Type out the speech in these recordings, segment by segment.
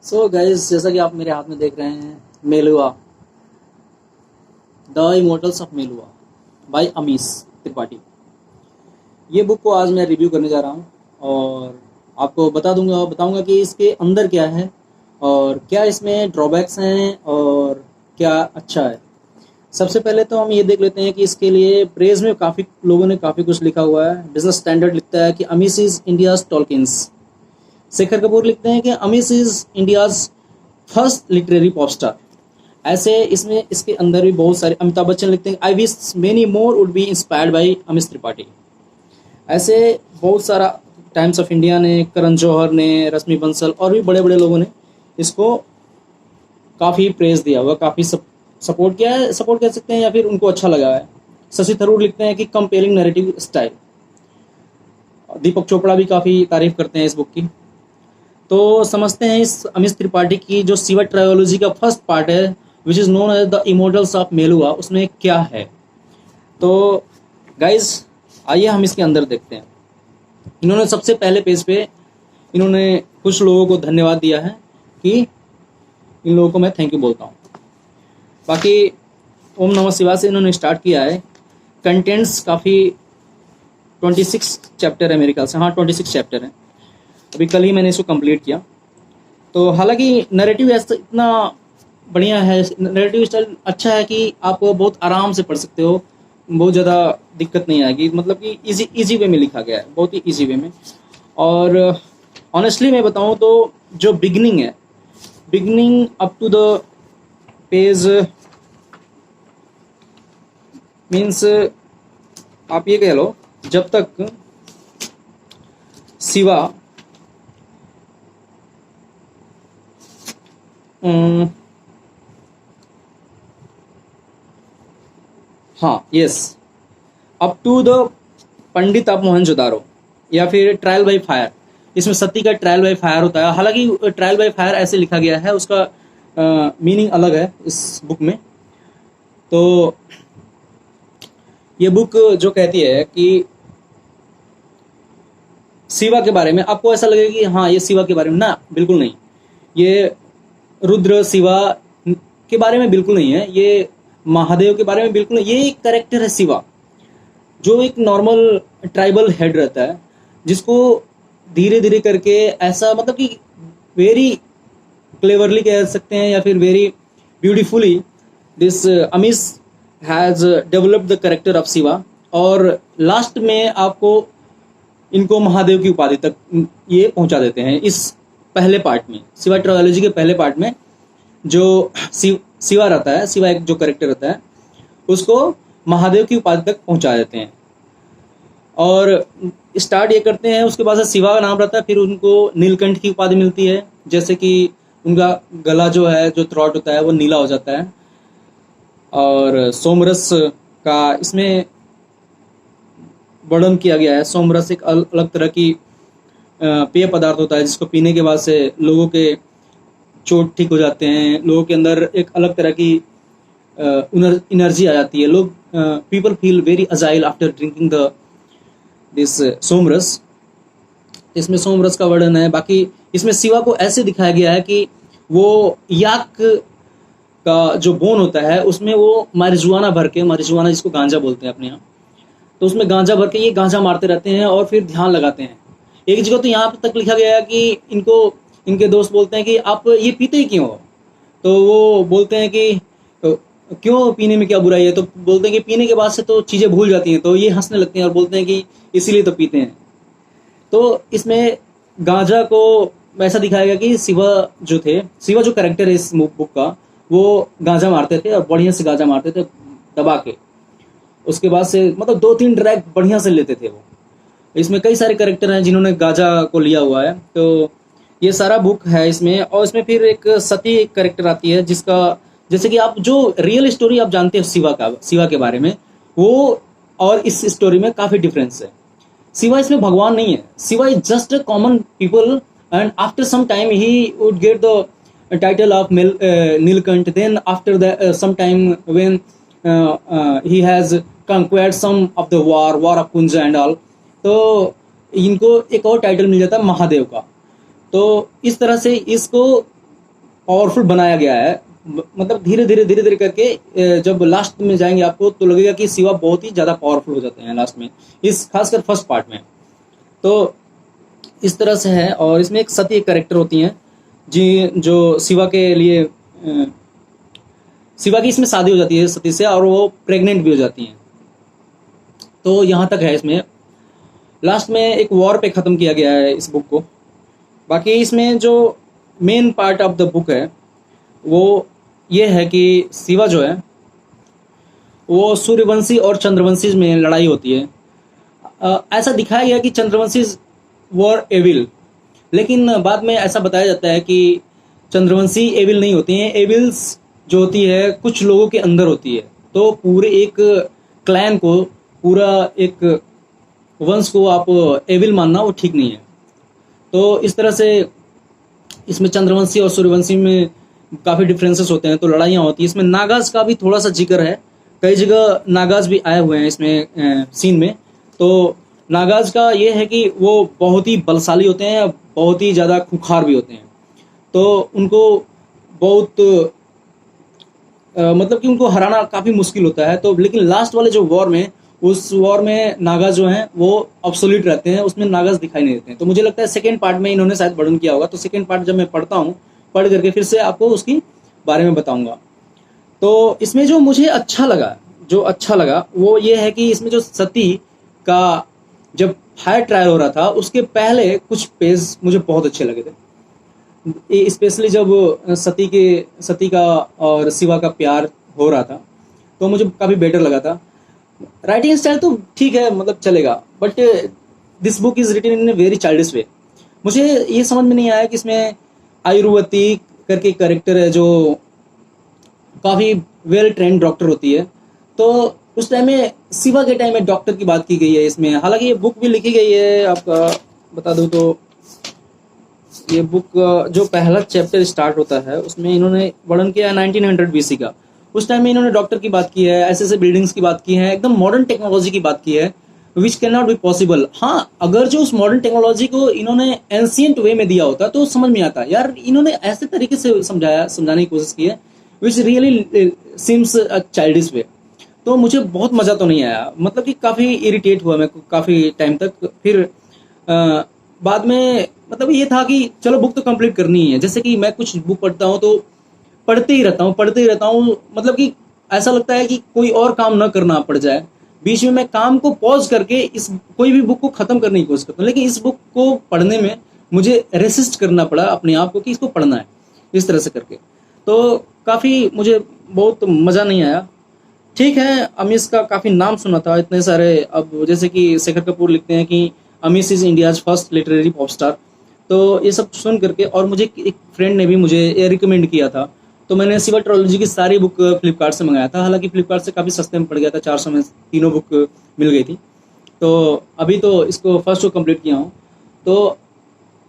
So guys, जैसा कि आप मेरे हाथ में देख रहे हैं, Meluha the immortals of Meluha by Amish Tripathi. ये बुक को आज मैं रिव्यू करने जा रहा हूँ और आपको बताऊंगा कि इसके अंदर क्या है और क्या इसमें ड्रॉबैक्स हैं और क्या अच्छा है। सबसे पहले तो हम ये देख लेते हैं कि इसके लिए प्रेज में काफ़ी लोगों ने काफ़ी कुछ लिखा हुआ है। बिजनेस स्टैंडर्ड लिखता है कि अमीश इज इंडियाज टॉलकिन्स। शेखर कपूर लिखते हैं कि Amish is India's first literary pop star. ऐसे इसमें इसके अंदर भी बहुत सारे, अमिताभ बच्चन लिखते हैं I wish many more would be inspired by Amish Tripathi. ऐसे बहुत सारा टाइम्स ऑफ इंडिया ने, करण जौहर ने, रश्मि बंसल और भी बड़े बड़े लोगों ने इसको काफ़ी प्रेज दिया हुआ, काफ़ी सपोर्ट किया है, सपोर्ट कह सकते हैं या फिर उनको अच्छा लगा है। शशि थरूर लिखते हैं कि कंपेलिंग नैरेटिव स्टाइल। दीपक चोपड़ा भी काफ़ी तारीफ करते हैं इस बुक की। तो समझते हैं इस अमिश त्रिपाठी की जो शिवा ट्रायोलॉजी का फर्स्ट पार्ट है which is known as the immortals of Meluha, उसमें क्या है। तो गाइज आइए हम इसके अंदर देखते हैं। इन्होंने सबसे पहले पेज पे इन्होंने कुछ लोगों को धन्यवाद दिया है कि इन लोगों को मैं थैंक यू बोलता हूँ। बाकी ओम नमः शिवाय से इन्होंने स्टार्ट किया है। कंटेंट्स काफ़ी 26 चैप्टर है मेरे ख्याल से, हाँ 26 चैप्टर है। अभी कल ही मैंने इसको कंप्लीट किया। तो हालांकि नैरेटिव ऐसा इतना बढ़िया है, नैरेटिव स्टाइल अच्छा है कि आप बहुत आराम से पढ़ सकते हो, बहुत ज़्यादा दिक्कत नहीं आएगी। मतलब कि इजी वे में लिखा गया है, बहुत ही इजी वे में। और ऑनेस्टली मैं बताऊं तो जो बिगनिंग है, beginning up to the page means आप ये कह लो जब तक शिवा हाँ yes, up to the pandit of Mohenjodaro या फिर ट्रायल बाय फायर। इसमें सती का ट्रायल बाय फायर होता है। हालांकि ट्रायल बाय फायर ऐसे लिखा गया है, उसका मीनिंग अलग है इस बुक में। तो ये बुक जो कहती है कि शिवा के बारे में, आपको ऐसा लगेगा कि हाँ ये शिवा के बारे में, ना बिल्कुल नहीं। ये रुद्र शिवा के बारे में बिल्कुल नहीं है, ये महादेव के बारे में बिल्कुल नहीं। ये एक कैरेक्टर है शिवा, जो एक नॉर्मल ट्राइबल हेड रहता है, जिसको धीरे धीरे करके ऐसा, मतलब कि वेरी क्लेवरली कह सकते हैं या फिर very beautifully this Amish has developed the character of Shiva. और लास्ट में आपको इनको महादेव की उपाधि तक ये पहुंचा देते हैं। इस पहले पार्ट में, शिवा ट्रायोलॉजी के पहले पार्ट में जो शिवा रहता है, शिवा एक जो कैरेक्टर रहता है, उसको महादेव की उपाधि तक पहुंचा देते हैं। और स्टार्ट ये करते हैं, उसके बाद से शिवा का नाम रहता है, फिर उनको नीलकंठ की उपाधि मिलती है, जैसे कि उनका गला जो है, जो थ्रॉट होता है वो नीला हो जाता है। और सोमरस का इसमें वर्णन किया गया है। सोमरस एक अलग तरह की पेय पदार्थ होता है, जिसको पीने के बाद से लोगों के चोट ठीक हो जाते हैं, लोगों के अंदर एक अलग तरह की एनर्जी आ जाती है। लोग people feel very agile after drinking the this somras. इसमें सोमरस का वर्णन है। बाकी इसमें शिवा को ऐसे दिखाया गया है कि वो याक का जो बोन होता है उसमें वो मारिजुआना भर के, मारिजुआना जिसको गांजा बोलते हैं अपने यहाँ, तो उसमें गांजा भर के ये गांजा मारते रहते हैं और फिर ध्यान लगाते हैं। एक जगह तो यहाँ तक लिखा गया है कि इनको इनके दोस्त बोलते हैं कि आप ये पीते ही क्यों हो। तो वो बोलते हैं कि क्यों, पीने में क्या बुराई है। तो बोलते हैं कि पीने के बाद से तो चीज़ें भूल जाती हैं। तो ये हंसने लगते हैं और बोलते हैं कि इसीलिए तो पीते हैं। तो इसमें गांजा को ऐसा दिखाया गया कि शिवा जो थे, शिवा जो कैरेक्टर है इस बुक का, वो गांजा मारते थे और बढ़िया से गांजा मारते थे दबा के। उसके बाद से मतलब 2-3 ड्रैग बढ़िया से लेते थे वो। इसमें कई सारे कैरेक्टर हैं जिन्होंने गांजा को लिया हुआ है। तो ये सारा बुक है इसमें। और इसमें फिर एक सती एक कैरेक्टर आती है, जिसका, जैसे कि आप जो रियल स्टोरी आप जानते हो शिवा के बारे में, वो और इस स्टोरी में काफ़ी डिफरेंस है। शिवा इसमें भगवान नहीं है। Shiva is just a common people and after some time he would get the title of Neelkanth. Then after some time when he has conquered some of the war of Kunj and all, तो इनको एक और title मिल जाता है महादेव का। तो इस तरह से इसको पावरफुल बनाया गया है। मतलब धीरे धीरे करके जब लास्ट में जाएंगे आपको तो लगेगा कि शिवा बहुत ही ज़्यादा पावरफुल हो जाते हैं लास्ट में, इस खासकर फर्स्ट पार्ट में। तो इस तरह से है। और इसमें एक सती एक कैरेक्टर होती हैं जी, जो शिवा के लिए शिवा की इसमें शादी हो जाती है सती से, और वो प्रेग्नेंट भी हो जाती हैं। तो यहाँ तक है। इसमें लास्ट में एक वॉर पे ख़त्म किया गया है इस बुक को। बाकी इसमें जो main part of the book है वो ये है कि शिवा जो है वो सूर्यवंशी और चंद्रवंशी में लड़ाई होती है। ऐसा दिखाया गया कि चंद्रवंशी वर एविल, लेकिन बाद में ऐसा बताया जाता है कि चंद्रवंशी एविल नहीं होती हैं। एविल्स जो होती है कुछ लोगों के अंदर होती है। तो पूरे एक क्लैन को, पूरा एक वंश को आप एविल मानना वो ठीक नहीं है। तो इस तरह से इसमें चंद्रवंशी और सूर्यवंशी में काफ़ी डिफरेंसेस होते हैं, तो लड़ाइयाँ होती हैं। इसमें नागाज का भी थोड़ा सा जिक्र है, कई जगह नागाज भी आए हुए हैं इसमें सीन में। तो नागाज का ये है कि वो बहुत ही बलशाली होते हैं, बहुत ही ज़्यादा खूंखार भी होते हैं। तो उनको बहुत मतलब कि उनको हराना काफ़ी मुश्किल होता है। तो लेकिन लास्ट वाले जो वॉर में, उस वॉर में नागाज जो हैं वो ऑब्सोल्यूट रहते हैं, उसमें नागाज दिखाई नहीं देते हैं। तो मुझे लगता है सेकेंड पार्ट में इन्होंने शायद वर्णन किया होगा। तो सेकेंड पार्ट जब मैं पढ़ता हूँ, पढ़ करके फिर से आपको उसकी बारे में बताऊंगा। तो इसमें जो मुझे अच्छा लगा वो ये है कि इसमें जो सती का जब फायर ट्रायल हो रहा था उसके पहले कुछ पेज मुझे बहुत अच्छे लगे थे। स्पेशली जब सती का और शिवा का प्यार हो रहा था तो मुझे काफ़ी बेटर लगा था। राइटिंग स्टाइल तो ठीक है, मतलब चलेगा, but this book is written in a very childish way. मुझे ये समझ में नहीं आया कि इसमें आयुर्वती करके कैरेक्टर है जो काफ़ी वेल ट्रेंड डॉक्टर होती है। तो उस टाइम में शिवा के टाइम में डॉक्टर की बात की गई है इसमें। हालांकि ये बुक भी लिखी गई है, आपका बता दूं तो ये बुक जो पहला चैप्टर स्टार्ट होता है उसमें इन्होंने वर्णन किया है 1900 BC का। उस टाइम में इन्होंने डॉक्टर की बात की है, ऐसे ऐसे बिल्डिंग्स की बात की है, एकदम मॉडर्न टेक्नोलॉजी की बात की है, which can not be possible. हाँ, अगर जो उस मॉडर्न टेक्नोलॉजी को इन्होंने एंशियंट वे में दिया होता तो समझ में आता। यार इन्होंने ऐसे तरीके से समझाने की कोशिश की है which really seems a childish way. तो मुझे बहुत मज़ा तो नहीं आया, मतलब कि काफ़ी इरिटेट हुआ मैं काफ़ी टाइम तक। फिर बाद में मतलब ये था कि चलो बुक तो कंप्लीट करनी है। जैसे कि मैं कुछ बुक पढ़ता हूँ तो पढ़ते ही रहता हूँ, मतलब कि ऐसा लगता है कि कोई और काम ना करना पड़ जाए। बीच में मैं काम को पॉज करके इस कोई भी बुक को ख़त्म करने की कोशिश करता हूँ, लेकिन इस बुक को पढ़ने में मुझे रेसिस्ट करना पड़ा अपने आप को कि इसको पढ़ना है, इस तरह से करके। तो काफ़ी मुझे बहुत मज़ा नहीं आया। ठीक है, अमीश का काफ़ी नाम सुना था, इतने सारे। अब जैसे कि शेखर कपूर लिखते हैं कि Amish is India's first literary pop star. तो ये सब सुन करके, और मुझे एक फ्रेंड ने भी मुझे ये रिकमेंड किया था, तो मैंने शिवा ट्रोलॉजी की सारी बुक फ्लिपकार्ट से मंगाया था। हालांकि फ्लिपकार्ट से काफ़ी सस्ते में पड़ गया था, 400 में तीनों बुक मिल गई थी। तो अभी तो इसको फर्स्ट को कंप्लीट किया हूँ। तो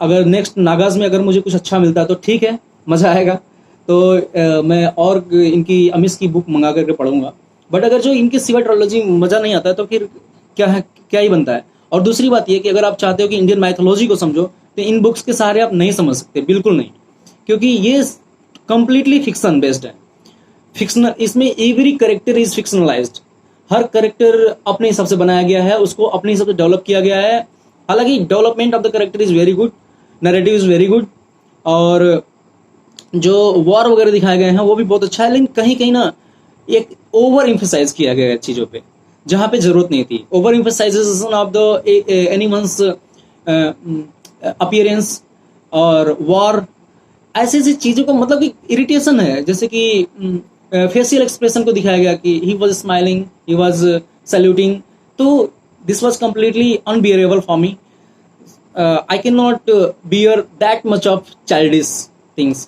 अगर नेक्स्ट नागाज में अगर मुझे कुछ अच्छा मिलता है तो ठीक है, मज़ा आएगा। तो मैं और इनकी अमीश की बुक मंगा करके पढ़ूंगा। बट अगर जो इनकी शिवा ट्रोलॉजी मज़ा नहीं आता है तो फिर क्या ही बनता है। और दूसरी बात यह कि अगर आप चाहते हो कि इंडियन माइथोलॉजी को समझो तो इन बुक्स के सहारे आप नहीं समझ सकते, बिल्कुल नहीं, क्योंकि ये कंप्लीटली फिक्शन बेस्ड है। फिक्शनल, इसमें एवरी करेक्टर इज फिक्शनलाइज्ड। हर करेक्टर अपने हिसाब से बनाया गया है, उसको अपने हिसाब से डेवलप किया गया है। हालांकि development of the character is very good, narrative is very good, और जो वॉर वगैरह दिखाए गए हैं वो भी बहुत अच्छा है। लेकिन कहीं कहीं ना एक ओवर इम्फेसाइज किया गया है चीज़ों पे, जहाँ पे जरूरत नहीं थी। Over emphasisation of the animals appearance और वॉर, ऐसी ऐसी चीज़ों को, मतलब कि इरिटेशन है। जैसे कि फेशियल एक्सप्रेशन को दिखाया गया कि he was smiling, he was saluting. तो this was completely unbearable for me. I can not bear that much of childish things.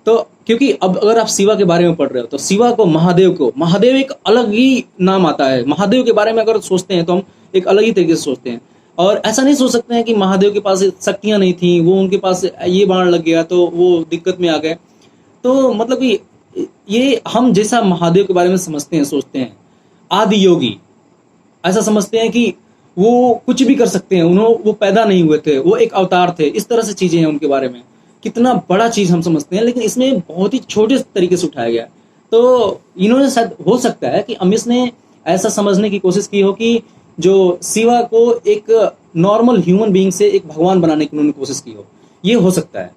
तो क्योंकि अब अगर आप शिवा के बारे में पढ़ रहे हो तो शिवा को महादेव एक अलग ही नाम आता है। महादेव के बारे में अगर सोचते हैं तो हम एक अलग ही तरीके से सोचते हैं, और ऐसा नहीं सोच सकते हैं कि महादेव के पास शक्तियाँ नहीं थी, वो उनके पास ये बाण लग गया तो वो दिक्कत में आ गए। तो मतलब कि ये हम जैसा महादेव के बारे में समझते हैं, सोचते हैं आदि योगी, ऐसा समझते हैं कि वो कुछ भी कर सकते हैं, उन्होंने वो पैदा नहीं हुए थे, वो एक अवतार थे, इस तरह से चीज़ें हैं उनके बारे में। कितना बड़ा चीज़ हम समझते हैं, लेकिन इसमें बहुत ही छोटे तरीके से उठाया गया है। तो इन्होंने शायद, हो सकता है कि अमिश ने ऐसा समझने की कोशिश की हो कि जो शिवा को एक नॉर्मल ह्यूमन बीइंग से एक भगवान बनाने की उन्होंने कोशिश की हो, ये हो सकता है।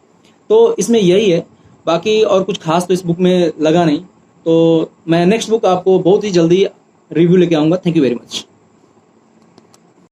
तो इसमें यही है, बाकी और कुछ खास तो इस बुक में लगा नहीं। तो मैं नेक्स्ट बुक आपको बहुत ही जल्दी रिव्यू लेके आऊँगा। Thank you very much.